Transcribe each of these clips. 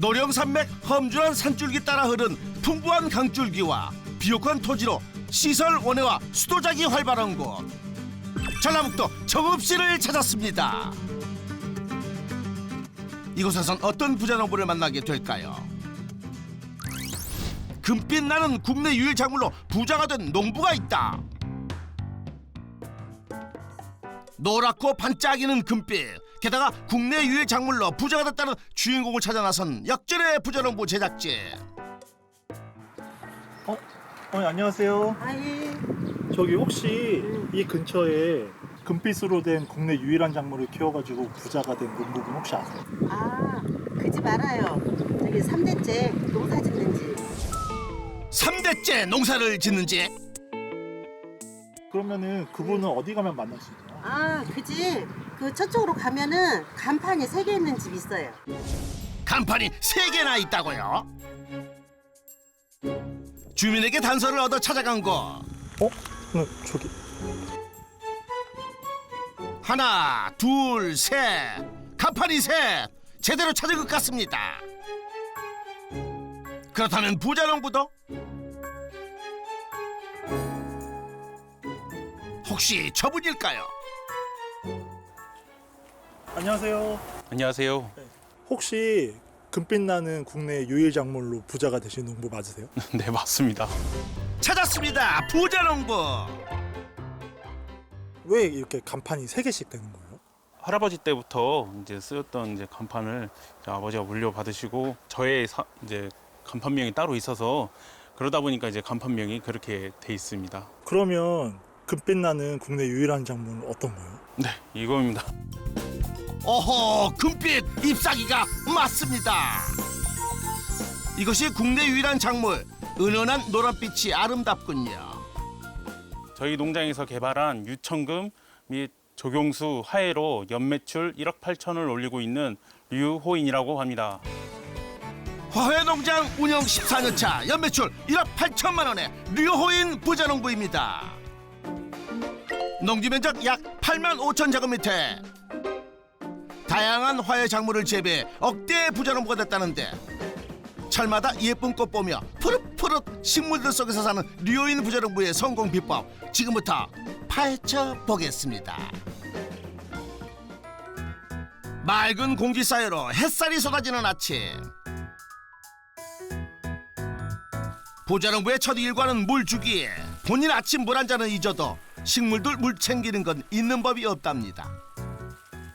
노령산맥 험준한 산줄기 따라 흐른 풍부한 강줄기와 비옥한 토지로 시설 원해와 수도작이 활발한 곳 전라북도 정읍시를 찾았습니다. 이곳에선 어떤 부자농부를 만나게 될까요? 금빛 나는 국내 유일 작물로 부자가 된 농부가 있다. 노랗고 반짝이는 금빛, 게다가 국내 유일 작물로 부자가 됐다는 주인공을 찾아 나선 역전의 부자농부 제작진. 안녕하세요. 아예. 저기 혹시 이 근처에 금빛으로 된 국내 유일한 작물을 키워가지고 부자가 된 농부분 혹시 아세요? 아, 그 집 알아요. 저기 3대째 농사 짓는 집. 3대째 농사를 짓는지. 그러면은 그분은 어디 가면 만날 수 있나요? 아, 그 집. 그 저쪽으로 가면은 간판이 3개 있는 집 있어요. 간판이 3개나 있다고요? 주민에게 단서를 얻어 찾아간 곳. 저기. 하나, 둘, 셋. 간판이 셋. 제대로 찾은 것 같습니다. 그렇다면 부자농부도? 혹시 저분일까요? 안녕하세요. 안녕하세요. 혹시 금빛 나는 국내 유일 작물로 부자가 되신 농부 맞으세요? 네, 맞습니다. 찾았습니다. 부자농부. 왜 이렇게 간판이 3개씩 되는 거예요? 할아버지 때부터 이제 쓰였던 이제 간판을 이제 아버지가 물려받으시고 저의 이제 간판명이 따로 있어서 그러다 보니까 이제 간판명이 그렇게 돼 있습니다. 그러면 금빛 나는 국내 유일한 작물은 어떤 거예요? 네, 이겁니다. 오호, 금빛 잎사귀가 맞습니다. 이것이 국내 유일한 작물, 은은한 노란빛이 아름답군요. 저희 농장에서 개발한 유청금 및 조경수 화해로 연매출 1억 8천을 올리고 있는 류호인이라고 합니다. 화훼농장 운영 14년차 연매출 1억 8천만 원의 류호인 부자농부입니다. 농지 면적 약 8만 5천 제곱미터. 다양한 화훼 작물을 재배해 억대의 부자농부가 됐다는데 철마다 예쁜 꽃 보며 푸릇푸릇 식물들 속에서 사는 류호인 부자농부의 성공 비법 지금부터 파헤쳐 보겠습니다. 맑은 공기 사이로 햇살이 쏟아지는 아침. 부자농부의 첫 일과는 물 주기에 본인 아침 물 한 잔은 잊어도 식물들 물 챙기는 건 있는 법이 없답니다.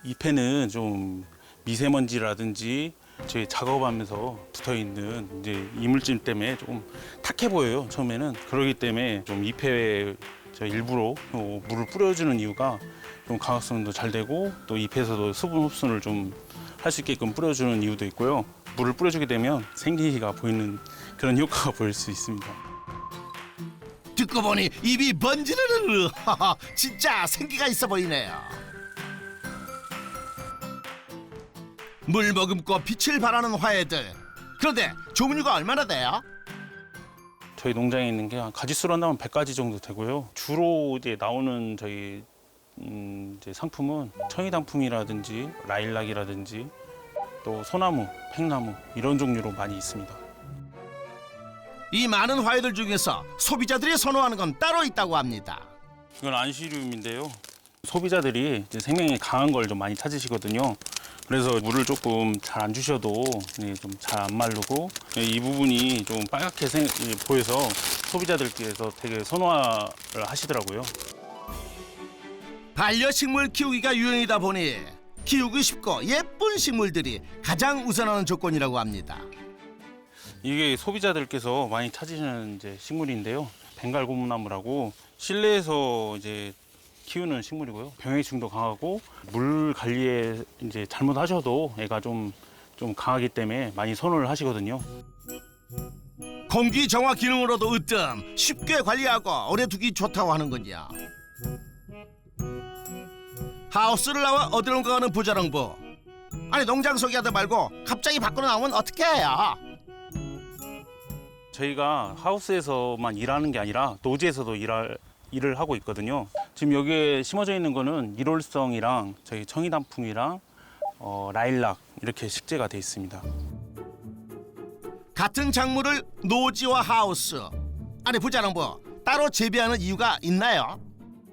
잎에는 좀 미세먼지라든지 저희 작업하면서 붙어 있는 이제 이물질 때문에 조금 탁해 보여요. 처음에는 그러기 때문에 좀 잎에 저 일부러 물을 뿌려주는 이유가 좀 강화성도 잘 되고 또 잎에서도 수분 흡수를 좀 할 수 있게끔 뿌려주는 이유도 있고요. 물을 뿌려주게 되면 생기가 보이는 그런 효과가 보일 수 있습니다. 듣고 보니 입이 번지르르. 진짜 생기가 있어 보이네요. 물 머금고 빛을 발하는 화훼들. 그런데 종류가 얼마나 돼요? 저희 농장에 있는 게 가지수로 한다면 100가지 정도 되고요. 주로 이제 나오는 저희 이제 상품은 청이단풍이라든지 라일락이라든지 또 소나무, 팽나무 이런 종류로 많이 있습니다. 이 많은 화훼들 중에서 소비자들이 선호하는 건 따로 있다고 합니다. 이건 안시륨인데요. 소비자들이 이제 생명이 강한 걸 좀 많이 찾으시거든요. 그래서 물을 조금 잘 안 주셔도 좀 잘 안 마르고 이 부분이 좀 빨갛게 보여서 소비자들께서 되게 선호를 하시더라고요. 반려식물 키우기가 유행이다 보니 키우기 쉽고 예쁜 식물들이 가장 우선하는 조건이라고 합니다. 이게 소비자들께서 많이 찾으시는 이제 식물인데요. 벵갈 고무나무라고 실내에서 이제 키우는 식물이고요. 병해충도 강하고 물 관리에 이제 잘못하셔도 애가 좀 강하기 때문에 많이 선호를 하시거든요. 공기 정화 기능으로도 으뜸 쉽게 관리하고 오래 두기 좋다고 하는군요. 하우스를 나와 어디론가 가는 부자농부. 아니 농장 소개하다 말고 갑자기 밖으로 나오면 어떻게 해요? 저희가 하우스에서만 일하는 게 아니라 노지에서도 일을 하고 있거든요. 지금 여기에 심어져 있는 거는 일월성이랑 저희 청이단풍이랑 라일락 이렇게 식재가 돼 있습니다. 같은 작물을 노지와 하우스, 아니 부자농부 따로 재배하는 이유가 있나요?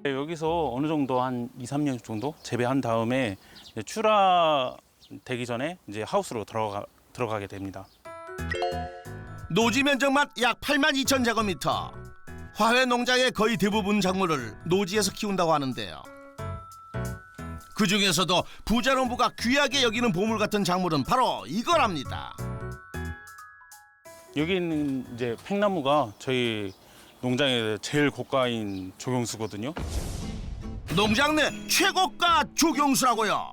네, 여기서 어느 정도 한 2, 3년 정도 재배한 다음에 이제 출하되기 전에 이제 하우스로 들어가게 됩니다. 노지 면적만 약 82,000제곱미터. 화훼 농장의 거의 대부분 작물을 노지에서 키운다고 하는데요. 그 중에서도 부자농부가 귀하게 여기는 보물 같은 작물은 바로 이거랍니다. 여기 있는 이제 팽나무가 저희 농장의 제일 고가인 조경수거든요. 농장 내 최고가 조경수라고요.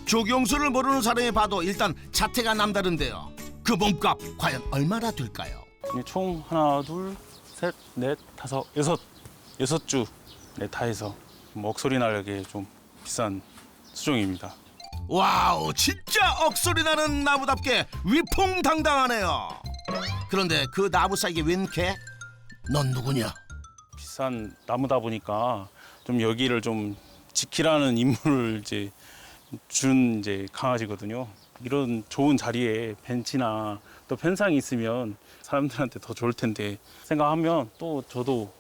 조경수를 모르는 사람이 봐도 일단 자태가 남다른데요. 그 몸값 과연 얼마나 될까요? 총 하나, 둘, 셋, 넷, 다섯, 여섯 주 다 해서 억소리 나게 좀 비싼 수종입니다. 와우, 진짜 억소리 나는 나무답게 위풍당당하네요. 그런데 그 나무 사이에 웬 개? 넌 누구냐? 비싼 나무다 보니까 좀 여기를 좀 지키라는 임무를 이제 준 이제 강아지거든요. 이런 좋은 자리에 벤치나 또 펜상이 있으면 사람들한테 더 좋을 텐데 생각하면 또 저도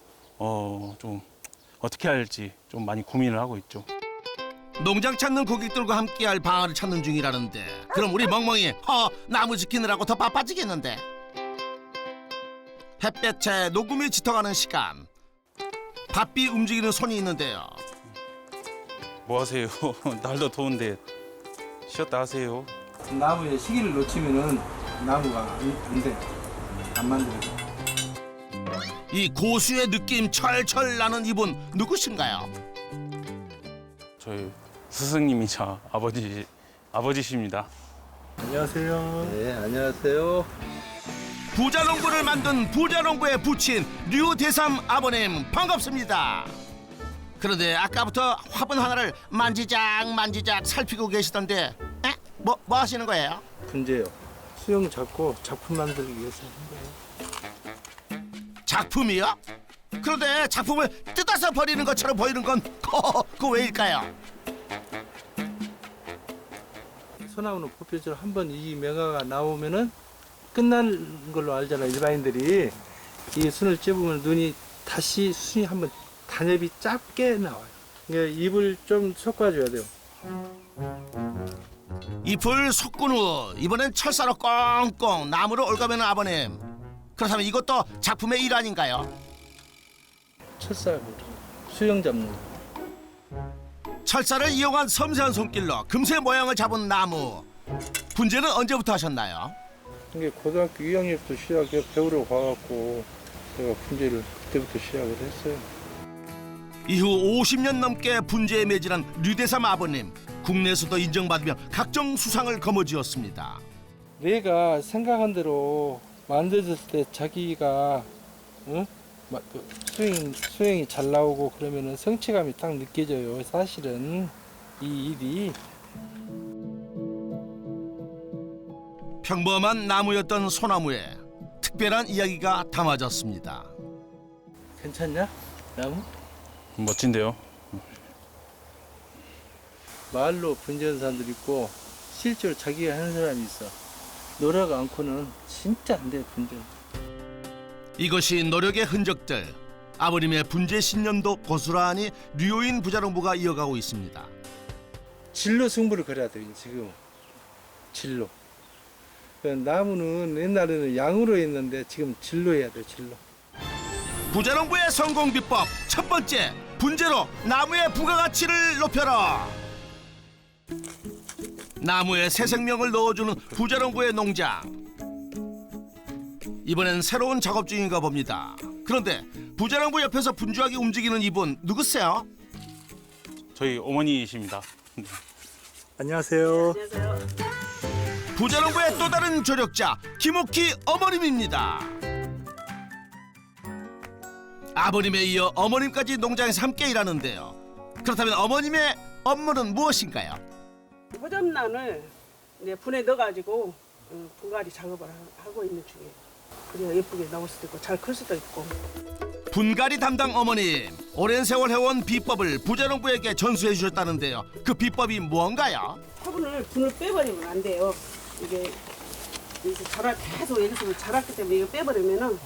좀 어떻게 할지 좀 많이 고민을 하고 있죠. 농장 찾는 고객들과 함께할 방안을 찾는 중이라는데 그럼 우리 멍멍이 나무 지키느라고 더 바빠지겠는데. 햇볕에 녹음이 짙어가는 시간. 바삐 움직이는 손이 있는데요. 뭐 하세요? 날도 더운데 쉬었다 하세요. 나무에 시기를 놓치면은 나무가 안 돼. 안 만들어져. 이 고수의 느낌 철철 나는 이분 누구신가요? 저희 스승님이자 아버지십니다. 안녕하세요. 네, 안녕하세요. 부자농부를 만든 부자농부의 부친 류대삼 아버님 반갑습니다. 그런데 아까부터 화분 하나를 만지작 살피고 계시던데 뭐 하시는 거예요? 분재요. 수영 잡고 작품 만들기 위해서 한 거예요. 작품이요? 그런데 작품을 뜯어서 버리는 것처럼 보이는 건 그거 왜일까요? 소나무는 포표처럼 한번 이 명화가 나오면은 끝난 걸로 알잖아 일반인들이. 이 순을 찝으면 눈이 다시 순이 한번 단엽이 짧게 나와요. 그러니까 잎을 좀 섞어줘야 돼요. 잎을 섞은 후 이번엔 철사로 꽁꽁 나무를 올가매는 아버님. 그렇다면 이것도 작품의 일 아닌가요? 철사 수영 잡는 거. 철사를 이용한 섬세한 손길로 금세 모양을 잡은 나무. 분재는 언제부터 하셨나요? 이게 고등학교 2학년부터 시작해 배우러 가갖고 제가 분재를 그때부터 시작을 했어요. 이후 50년 넘게 분재에 매진한 류대삼 아버님. 국내에서도 인정받으며 각종 수상을 거머쥐었습니다. 내가 생각한 대로 만들었을 때 자기가 수행이 잘 나오고 그러면은 성취감이 딱 느껴져요. 사실은 이 일이. 평범한 나무였던 소나무에 특별한 이야기가 담아졌습니다. 괜찮냐? 나무? 멋진데요. 말로 분재하는 사람들 있고 실제로 자기가 하는 사람이 있어. 노력 않고는 진짜 안 돼, 분재. 이것이 노력의 흔적들. 아버님의 분재 신념도 고스란히 류인 부자농부가 이어가고 있습니다. 질로 승부를 걸어야 돼요, 지금. 질로. 나무는 옛날에는 양으로 했는데 지금 질로 해야 돼, 질로. 부자농부의 성공 비법 첫 번째, 분재로 나무의 부가가치를 높여라. 나무에 새 생명을 넣어주는 부자농부의 농장. 이번엔 새로운 작업 중인가 봅니다. 그런데 부자농부 옆에서 분주하게 움직이는 이분 누구세요? 저희 어머니이십니다. 안녕하세요. 부자농부의 또 다른 조력자 김옥희 어머님입니다. 아버님에 이어 어머님까지 농장에서 함께 일하는데요. 그렇다면 어머님의 업무는 무엇인가요? 호접란을 분에 넣어가지고 분갈이 작업을 하고 있는 중이에요. 그래야 예쁘게 나올 수도 있고 잘 클 수도 있고. 분갈이 담당 어머님, 오랜 세월 해온 비법을 부자농부에게 전수해 주셨다는데요. 그 비법이 무언가요? 화분을 분을 빼버리면 안 돼요. 이게 이제 계속 여기서 자랐기 때문에 이거 빼버리면은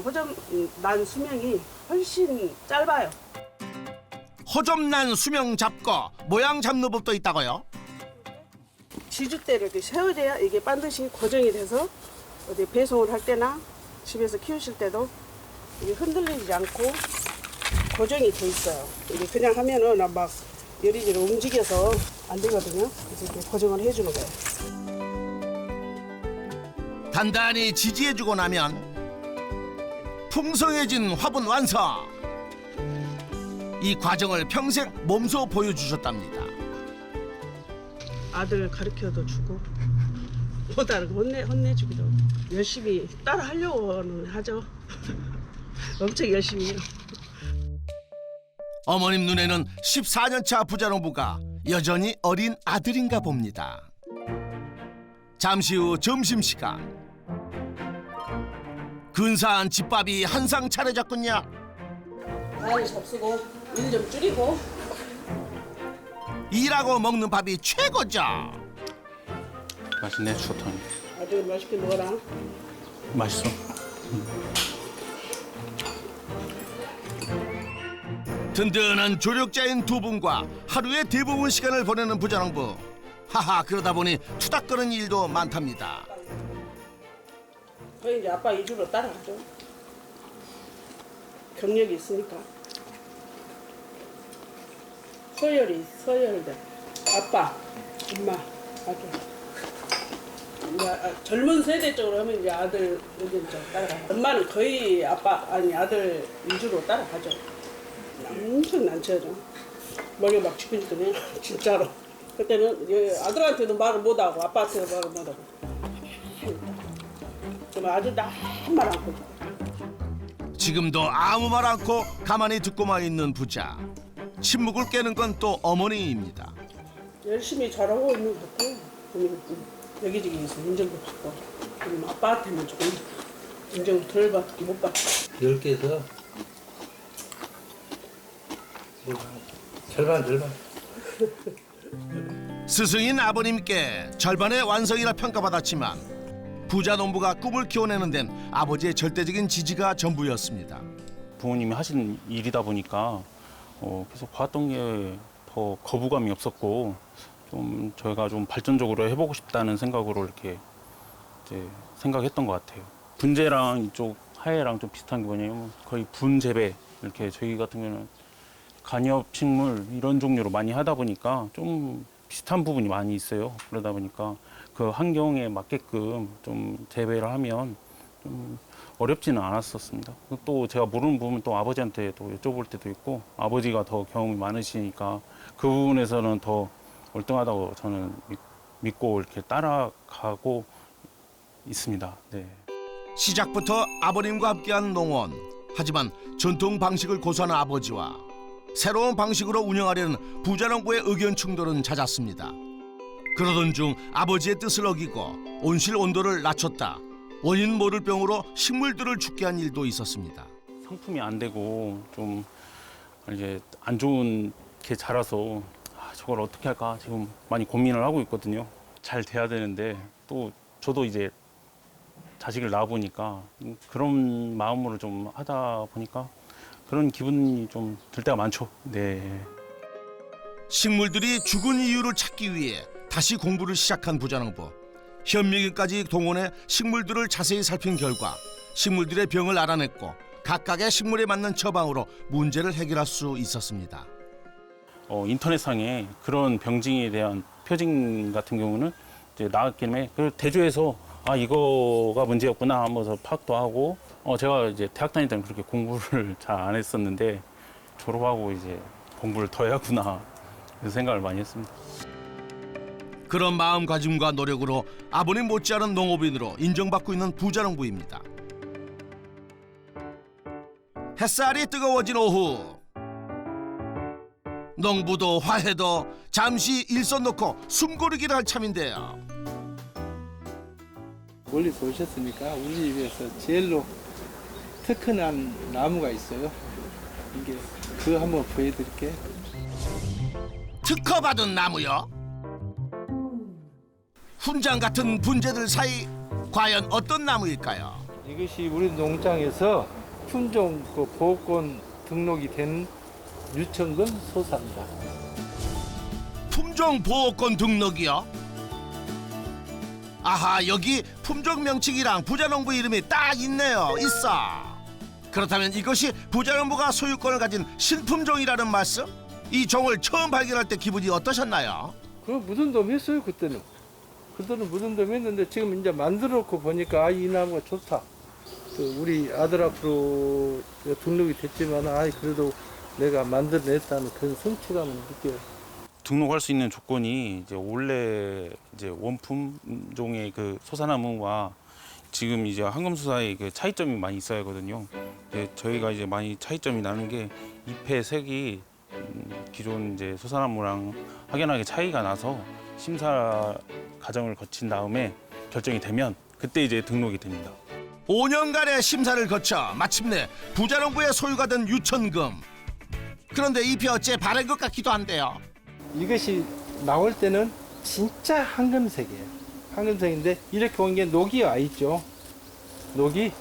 호점 난 수명이 훨씬 짧아요. 허접난 수명 잡거 모양 잡는 법도 있다고요? 지주대를 이렇게 세워줘야 이게 반드시 고정이 돼서 어디 배송을 할 때나 집에서 키우실 때도 이게 흔들리지 않고 고정이 돼 있어요. 이게 그냥 하면은 막 여리저리 움직여서 안 되거든요. 그래서 이렇게 고정을 해주는 거예요. 단단히 지지해주고 나면 풍성해진 화분 완성. 이 과정을 평생 몸소 보여주셨답니다. 아들 가르쳐도 주고 못 알고 혼내주기도 열심히 따라 하려고는 하죠. 엄청 열심히 해요. 어머님 눈에는 14년차 부자농부가 여전히 어린 아들인가 봅니다. 잠시 후 점심시간. 근사한 집밥이 한상 차려졌군요. 많이 접수고 일 좀 줄이고. 일하고 먹는 밥이 최고죠. 맛있네 추어탕이. 아들 맛있게 먹어라. 맛있어. 든든한 조력자인 두 분과 하루의 대부분 시간을 보내는 부자농부. 하하, 그러다 보니 투닥거리는 일도 많답니다. 거의 이제 아빠 위주로 따라가죠. 경력이 있으니까. 서열들. 아빠, 엄마, 아들. 이제 젊은 세대 쪽으로 하면 이제 아들 의견 쪽 따라가요. 엄마는 거의 아들 위주로 따라가죠. 엄청 난처하죠. 머리가 막 찌끈찌끈해. 진짜로. 그때는 아들한테도 말을 못하고 아빠한테도 말을 못하고. 그럼 아들도 아무 말 안 하고. 지금도 아무 말 않고 가만히 듣고만 있는 부자. 침묵을 깨는 건 또 어머니입니다. 열심히 잘하고 있는 것 같아요. 여기저기에서 인정도 받고. 그럼 아빠한테는 조금 인정 덜 받고 못 받고. 10개에서 절반. 스승인 아버님께 절반의 완성이라 평가받았지만 부자 농부가 꿈을 키워내는 데는 아버지의 절대적인 지지가 전부였습니다. 부모님이 하신 일이다 보니까 계속 봤던 게 더 거부감이 없었고 좀 저희가 좀 발전적으로 해보고 싶다는 생각으로 이렇게 이제 생각했던 것 같아요. 분재랑 이쪽 하예랑 좀 비슷한 게 뭐냐면 거의 분재배 이렇게 저희 같은 경우는 간엽 식물 이런 종류로 많이 하다 보니까 좀 비슷한 부분이 많이 있어요. 그러다 보니까 그 환경에 맞게끔 좀 재배를 하면 좀 어렵지는 않았었습니다. 또 제가 모르는 부분 또 아버지한테 또 여쭤볼 때도 있고 아버지가 더 경험이 많으시니까 그 부분에서는 더 월등하다고 저는 믿고 이렇게 따라가고 있습니다. 네. 시작부터 아버님과 함께한 농원. 하지만 전통 방식을 고수하는 아버지와 새로운 방식으로 운영하려는 부자농부의 의견 충돌은 잦았습니다. 그러던 중 아버지의 뜻을 어기고 온실 온도를 낮췄다. 원인 모를 병으로 식물들을 죽게 한 일도 있었습니다. 상품이 안 되고 좀 이제 안 좋은 게 자라서 저걸 어떻게 할까 지금 많이 고민을 하고 있거든요. 잘 돼야 되는데 또 저도 이제 자식을 낳아보니까 그런 마음으로 좀 하다 보니까 그런 기분이 좀 들 때가 많죠. 네. 식물들이 죽은 이유를 찾기 위해 다시 공부를 시작한 부자농부. 현미경까지 동원해 식물들을 자세히 살핀 결과 식물들의 병을 알아냈고 각각의 식물에 맞는 처방으로 문제를 해결할 수 있었습니다. 인터넷상에 그런 병증에 대한 표징 같은 경우는 이제 나왔길래 그 대조해서 이거가 문제였구나 하면서 파악도 하고 제가 이제 대학 다닐 때는 그렇게 공부를 잘 안 했었는데 졸업하고 이제 공부를 더 해야구나 그런 생각을 많이 했습니다. 그런 마음가짐과 노력으로 아버님 못지않은 농업인으로 인정받고 있는 부자농부입니다. 햇살이 뜨거워진 오후. 농부도 화해도 잠시 일손 놓고 숨고르기를 할 참인데요. 멀리서 오셨으니까 우리 집에서 제일로 특허난 나무가 있어요. 이게 그거 한번 보여드릴게요. 특허받은 나무요? 훈장 같은 분재들 사이 과연 어떤 나무일까요? 이것이 우리 농장에서 품종 보호권 등록이 된 유천금 소사입니다. 품종 보호권 등록이요? 아하, 여기 품종 명칭이랑 부자농부 이름이 딱 있네요. 있어. 그렇다면 이것이 부자농부가 소유권을 가진 신품종이라는 말씀? 이 종을 처음 발견할 때 기분이 어떠셨나요? 그 무덤덤 했어요 그때는. 그때는 무덤덤 했는데 지금 이제 만들어 놓고 보니까 이 나무가 좋다. 그 우리 아들 앞으로 등록이 됐지만 그래도 내가 만들어냈다는 그런 성취감을 느껴요. 등록할 수 있는 조건이 이제 원래 이제 원품종의 그 소사나무와 지금 이제 황금소사의 그 차이점이 많이 있어야 하거든요. 저희가 이제 많이 차이점이 나는 게 잎의 색이 기존 이제 소사나무랑 확연하게 차이가 나서 심사 과정을 거친 다음에 결정이 되면 그때 이제 등록이 됩니다. 5년간의 심사를 거쳐 마침내 부자농부의 소유가 된 유천금. 그런데 잎이 어째 바른 것 같기도 한데요. 이것이 나올 때는 진짜 황금색이에요. 황금색인데 이렇게 온 게 녹이 와 있죠. 녹이.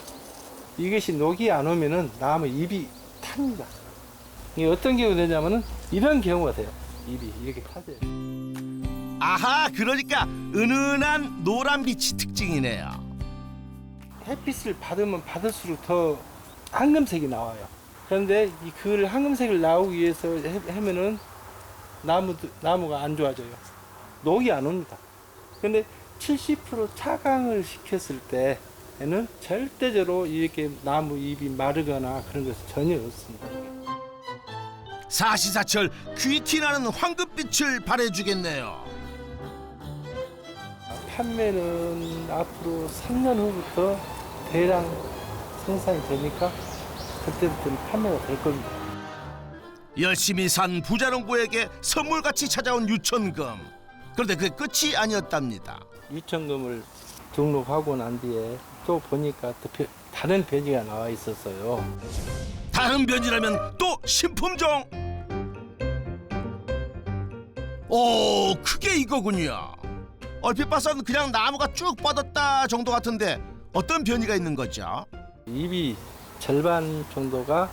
이것이 녹이 안 오면은 나무 잎이 탑니다. 이게 어떤 경우가 되냐면은 이런 경우가 돼요. 잎이 이렇게 타져요. 아하, 그러니까 은은한 노란빛이 특징이네요. 햇빛을 받으면 받을수록 더 황금색이 나와요. 그런데 그 황금색을 나오기 위해서 하면은 나무가 안 좋아져요. 녹이 안 옵니다. 근데 70% 차강을 시켰을 때에는 절대적으로 이렇게 나무 잎이 마르거나 그런 것이 전혀 없습니다. 사시사철 귀티나는 황금빛을 발해주겠네요. 판매는 앞으로 3년 후부터 대량 생산이 되니까 그때부터는 판매가 될 겁니다. 열심히 산 부자농부에게 선물같이 찾아온 유천금. 그런데 그게 끝이 아니었답니다. 유천금을 등록하고 난 뒤에 또 보니까 또 다른 변이가 나와 있었어요. 다른 변이라면 또 신품종. 오, 그게 이거군요. 얼핏 봐선 그냥 나무가 쭉 뻗었다 정도 같은데 어떤 변이가 있는 거죠? 잎이 절반 정도가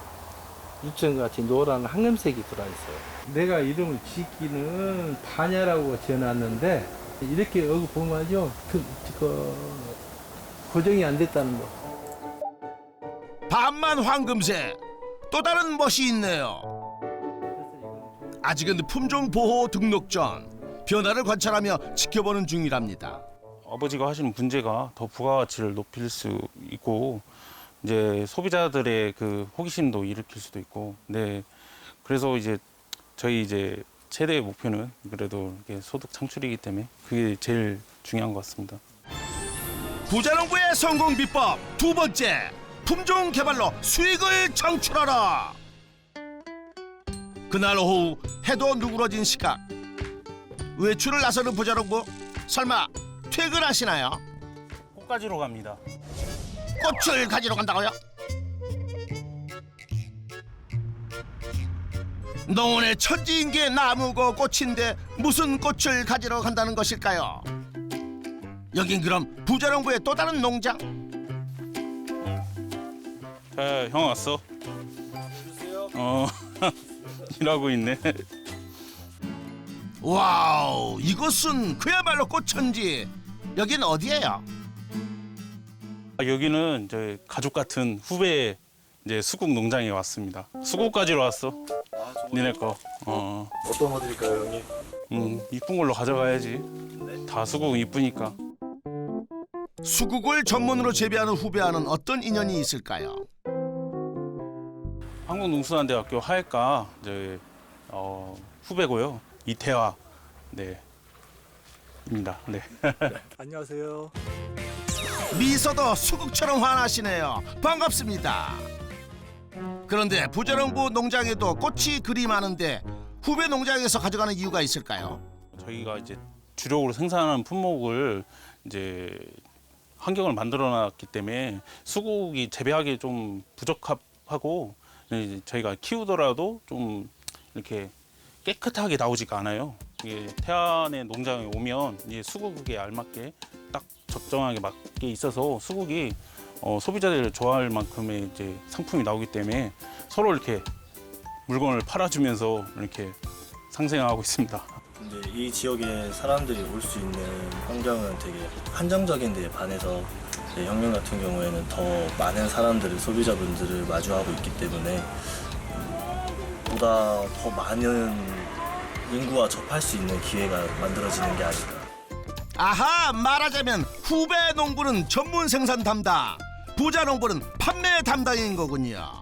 유천같이 노란 황금색이 들어있어요. 내가 이름을 짓기는 반야라고 지어놨는데 이렇게 여기 보면요, 고정이 안 됐다는 거. 반만 황금색. 또 다른 멋이 있네요. 아직은 품종 보호 등록 전 변화를 관찰하며 지켜보는 중이랍니다. 아버지가 하시는 문제가 더 부가가치를 높일 수 있고 이제 소비자들의 그 호기심도 일으킬 수도 있고, 네, 그래서 이제 저희 이제 최대의 목표는 그래도 이렇게 소득 창출이기 때문에 그게 제일 중요한 것 같습니다. 부자농부의 성공 비법 두 번째, 품종 개발로 수익을 창출하라. 그날 오후 해도 누그러진 시각. 외출을 나서는 부자농부, 설마 퇴근하시나요? 꽃가지로 갑니다. 꽃을 가지러 간다고요? 농원의 천지인 게 나무고 꽃인데 무슨 꽃을 가지러 간다는 것일까요? 여긴 그럼 부자농부의 또 다른 농장? 자, 형 왔어. 일하고 있네. 와우, 이것은 그야말로 꽃천지. 여긴 어디예요? 여기는 이제 가족 같은 후배 이제 수국 농장에 왔습니다. 수국 가지러 왔어. 니네 거. 어떤 거 드릴까요, 형님? 이쁜 걸로 가져가야지. 다 수국 이쁘니까. 수국을 전문으로 재배하는 후배와는 어떤 인연이 있을까요? 한국농수산대학교 하회과 이제 후배고요. 이태화 입니다. 네. 안녕하세요. 미소도 수국처럼 환하시네요. 반갑습니다. 그런데 부자농부 농장에도 꽃이 그리 많은데 후배 농장에서 가져가는 이유가 있을까요? 저희가 이제 주력으로 생산하는 품목을 이제 환경을 만들어놨기 때문에 수국이 재배하기 좀 부적합하고 이제 저희가 키우더라도 좀 이렇게 깨끗하게 나오지가 않아요. 이게 태안의 농장에 오면 이제 수국에 알맞게 딱 적정하게 맞게 있어서 수국이 소비자들이 좋아할 만큼의 이제 상품이 나오기 때문에 서로 이렇게 물건을 팔아주면서 이렇게 상생하고 있습니다. 근데 이 지역에 사람들이 올 수 있는 환경은 되게 한정적인 데에 반해서 이제 혁명 같은 경우에는 더 많은 사람들을 소비자분들을 마주하고 있기 때문에 보다 더 많은 인구와 접할 수 있는 기회가 만들어지는 게 아닐까. 아하, 말하자면 후배 농부는 전문 생산 담당, 부자 농부는 판매 담당인 거군요.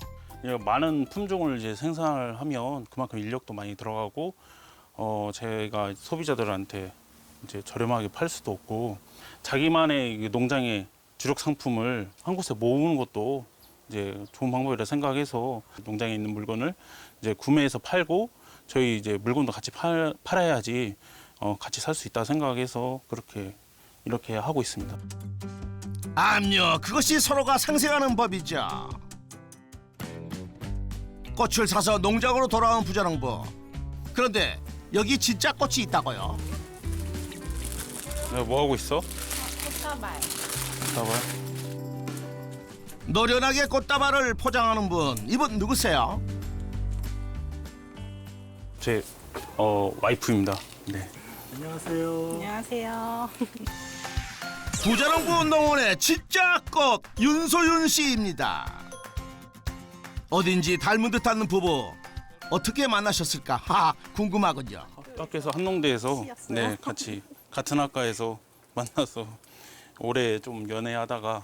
많은 품종을 이제 생산을 하면 그만큼 인력도 많이 들어가고 제가 소비자들한테 이제 저렴하게 팔 수도 없고 자기만의 농장의 주력 상품을 한 곳에 모으는 것도 이제 좋은 방법이라 생각해서 농장에 있는 물건을 이제 구매해서 팔고 저희 이제 물건도 같이 팔아야지 같이 살 수 있다 생각해서 이렇게 하고 있습니다. 암요, 그것이 서로가 상생하는 법이죠. 꽃을 사서 농장으로 돌아온 부자농부. 그런데 여기 진짜 꽃이 있다고요? 뭐 하고 있어? 꽃다발. 꽃다발? 노련하게 꽃다발을 포장하는 분, 이분 누구세요? 제 와이프입니다. 네. 안녕하세요. 안녕하세요. 부자농부 농원의 진짜 꽃 윤소윤 씨입니다. 어딘지 닮은 듯한 부부 어떻게 만나셨을까? 하, 궁금하군요. 학교에서 한농대에서 네 같이 같은 학과에서 만나서 올해 좀 연애하다가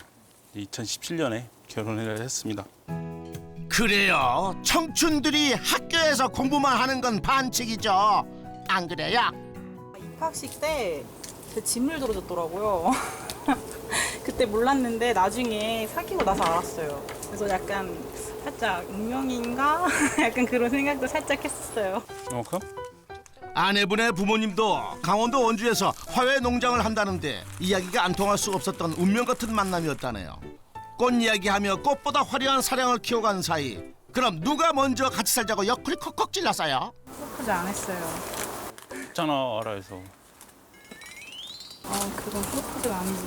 2017년에 결혼을 했습니다. 그래요. 청춘들이 학교에서 공부만 하는 건 반칙이죠. 안 그래요? 입학식 때 제 짐을 들어줬더라고요. 그때 몰랐는데 나중에 사귀고 나서 알았어요. 그래서 약간 살짝 운명인가? 약간 그런 생각도 살짝 했었어요. 그럼? 아내분의 부모님도 강원도 원주에서 화훼 농장을 한다는데 이야기가 안 통할 수 없었던 운명 같은 만남이었다네요. 꽃 이야기하며 꽃보다 화려한 사랑을 키워간 사이. 그럼 누가 먼저 같이 살자고 옆구리 콕콕 찔렀어요? 프로포즈 안 했어요. 있잖아 알아서. 그건 프로포즈가 아니지.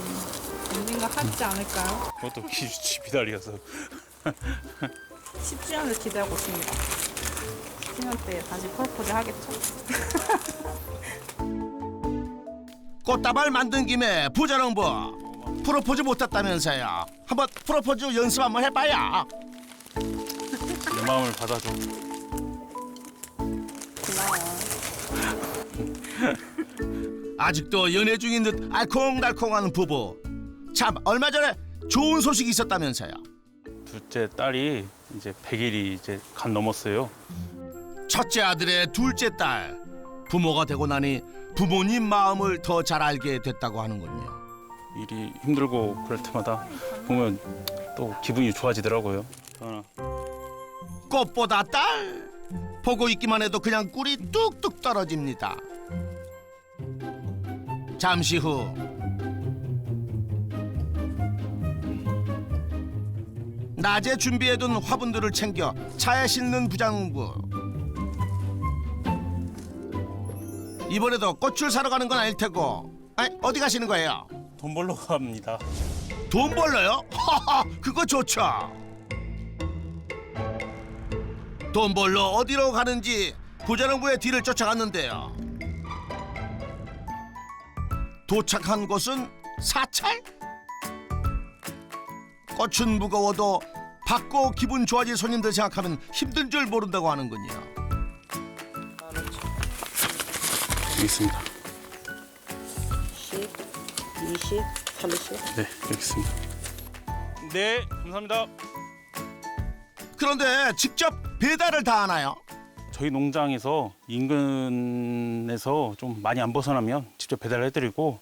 언젠가 하지 않을까요? 그것도 기다려서. 10주년을 기대하고 있습니다. 10주년 때 다시 프로포즈 하겠죠? 꽃다발 만든 김에 부자농부 프로포즈 못했다면서요. 한번 프로포즈 연습 한번 해봐요. 내 마음을 받아줘. 고마워요. 아직도 연애 중인 듯 알콩달콩한 부부. 참, 얼마 전에 좋은 소식이 있었다면서요. 둘째 딸이 이제 100일이 이제 간 넘었어요. 첫째 아들의 둘째 딸. 부모가 되고 나니 부모님 마음을 더 잘 알게 됐다고 하는군요. 일이 힘들고 그럴 때마다 보면 또 기분이 좋아지더라고요. 꽃보다 딸. 보고 있기만 해도 그냥 꿀이 뚝뚝 떨어집니다. 잠시 후 낮에 준비해둔 화분들을 챙겨 차에 싣는 부자농부. 이번에도 꽃을 사러 가는 건 아닐 테고. 아니, 어디 가시는 거예요? 돈 벌러 갑니다. 돈 벌러요? 하하, 그거 좋죠. 돈 벌러 어디로 가는지 부자농부의 뒤를 쫓아갔는데요. 도착한 곳은 사찰? 꽃은 무거워도 받고 기분 좋아질 손님들 생각하면 힘든 줄 모른다고 하는군요. 여기 있습니다. 10, 20, 30. 네, 여기 있습니다. 네, 감사합니다. 그런데 직접 배달을 다 하나요? 저희 농장에서 인근에서 좀 많이 안 벗어나면 직접 배달해드리고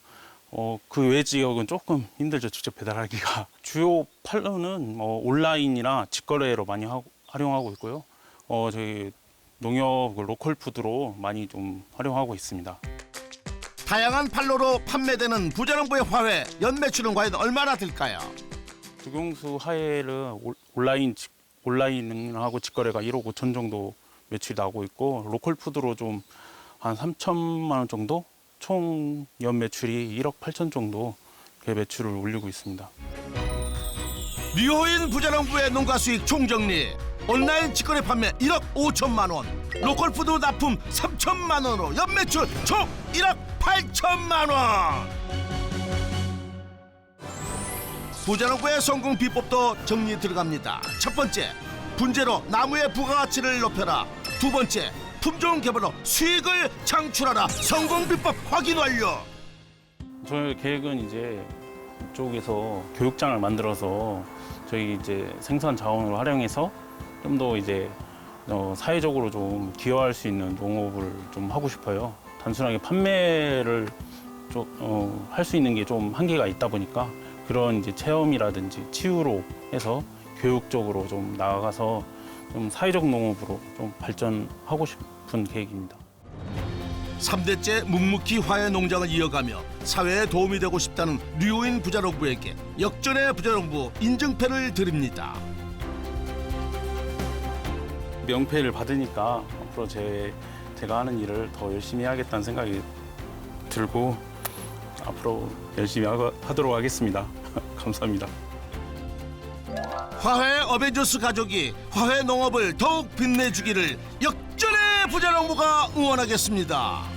그 외 지역은 조금 힘들죠. 직접 배달하기가. 주요 판로는 온라인이나 직거래로 많이 활용하고 있고요. 저희 농협 로컬 푸드로 많이 좀 활용하고 있습니다. 다양한 판로로 판매되는 부자농부의 화훼 연매출은 과연 얼마나 될까요? 두경수 하회를 온라인하고 직거래가 1억 5천 정도 매출이 나오고 있고 로컬 푸드로 좀 한 3천만 원 정도 총 연 매출이 1억 8천 정도 매출을 올리고 있습니다. 류호인 부자농부의 농가 수익 총정리. 온라인 직거래 판매 1억 5천만 원, 로컬푸드 납품 3천만 원으로 연매출 총 1억 8천만 원. 부자농부의 성공 비법도 정리 들어갑니다. 첫 번째, 분재로 나무의 부가가치를 높여라. 두 번째, 품종 개발로 수익을 창출하라. 성공 비법 확인 완료. 저희 계획은 이제 이쪽에서 교육장을 만들어서 저희 이제 생산 자원을 활용해서 좀 더 이제 사회적으로 좀 기여할 수 있는 농업을 좀 하고 싶어요. 단순하게 판매를 할 수 있는 게 좀 한계가 있다 보니까 그런 이제 체험이라든지 치유로 해서 교육적으로 좀 나아가서 좀 사회적 농업으로 좀 발전하고 싶은 계획입니다. 3대째 묵묵히 화훼 농장을 이어가며 사회에 도움이 되고 싶다는 류호인 부자농부에게 역전의 부자농부 인증패를 드립니다. 명패를 받으니까 앞으로 제가 하는 일을 더 열심히 해야겠다는 생각이 들고 앞으로 열심히 하도록 하겠습니다. 감사합니다. 화훼 어벤져스 가족이 화훼 농업을 더욱 빛내주기를 역전의 부자농부가 응원하겠습니다.